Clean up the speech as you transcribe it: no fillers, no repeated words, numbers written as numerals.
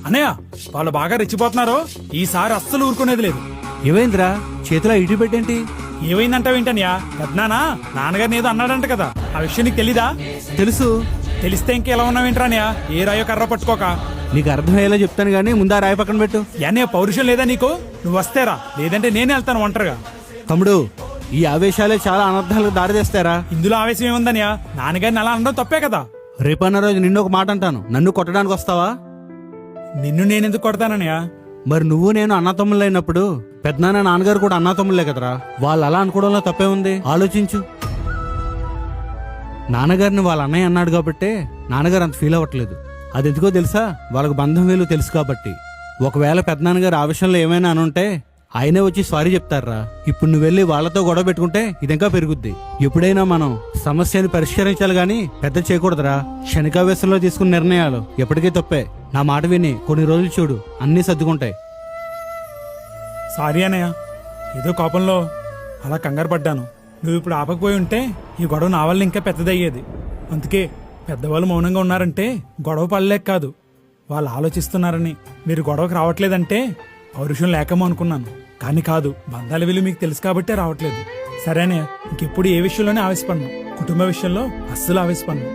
అన్నయ్య వాళ్ళు బాగా రెచ్చిపోతున్నారు. ఈసారి అస్సలు ఊరుకునేది లేదు. ఏమైందిరా చేతిలో ఇటు పెట్టేంటి? ఏమైందంటావేంటన్యా? పెద్దనానా నాన్నగారిని ఏదో అన్నాడంట కదా, ఆ విషయం నీకు తెలీదా? తెలుసు. తెలిస్తే ఇంకెలా ఉన్నావేంట్రాన్యా? ఏ రాయో కర్ర పట్టుకోక. నీకు అర్థమయ్యేలా చెప్తాను గానీ ముందు ఆ రాయి పక్కన పెట్టు. అన్నయ్య పౌరుషం లేదా నీకు? నువ్వు వస్తేరా, లేదంటే నేనే వెళ్తాను ఒంటరిగా. తమ్ముడు, ఈ ఆవేశాలే చాలా అనర్థాలకు దారితీస్తారా? ఇందులో ఆవేశం ఏముందన్యా? నాన్నగారిని అలా అనడం తప్పే కదా. రేపన్న రోజు నిన్ను ఒక మాట అంటాను, నన్ను కొట్టడానికి వస్తావా? నిన్ను నేనెందుకు కొడతానన్నయ్యా? మరి నువ్వు నేను అన్నతమ్ముళ్ళైనప్పుడు పెద్దనాన్న నాన్నగారు కూడా అన్నతమ్ముళ్ళే కదరా. వాళ్ళు అలా అనుకోవడంలో తప్పే ఉంది? ఆలోచించు. నాన్నగారిని వాళ్ళ అన్నయ్య అన్నాడు కాబట్టే నాన్నగారు అంత ఫీల్ అవ్వట్లేదు. అది ఎందుకో తెలుసా? వాళ్ళకు బంధం వేలు తెలుసు కాబట్టి. ఒకవేళ పెద్దనాన్నగారు ఆ విషయంలో ఏమైనా అనుంటే ఆయనే వచ్చి సారీ చెప్తారా. ఇప్పుడు నువ్వు వెళ్ళి వాళ్ళతో గొడవ పెట్టుకుంటే ఇది ఇంకా పెరుగుద్ది. ఎప్పుడైనా మనం సమస్యని పరిష్కరించాలి గాని పెద్ద చేయకూడదురా. క్షణికావేశంలో తీసుకున్న నిర్ణయాలు ఎప్పటికీ తప్పే. నా మాట విని కొన్ని రోజులు చూడు, అన్నీ సర్దుకుంటాయి. సారీ అన్నయ్య, ఏదో కోపంలో అలా కంగారు పడ్డాను. నువ్వు ఇప్పుడు ఆపకపోయి ఉంటే ఈ గొడవ నా వల్ల ఇంకా పెద్దదయ్యేది. అందుకే పెద్దవాళ్ళు మౌనంగా ఉన్నారంటే గొడవ పడలేక కాదు, వాళ్ళు ఆలోచిస్తున్నారని. మీరు గొడవకు రావట్లేదంటే పౌరుషం లేకమో అనుకున్నాను, కానీ కాదు, బంధాల విలువ మీకు తెలుసు కాబట్టే రావట్లేదు. సరేనే, ఇంకెప్పుడు ఏ విషయంలోనే ఆవేశపడను. కుటుంబ విషయంలో అస్సలు ఆవేశపడను.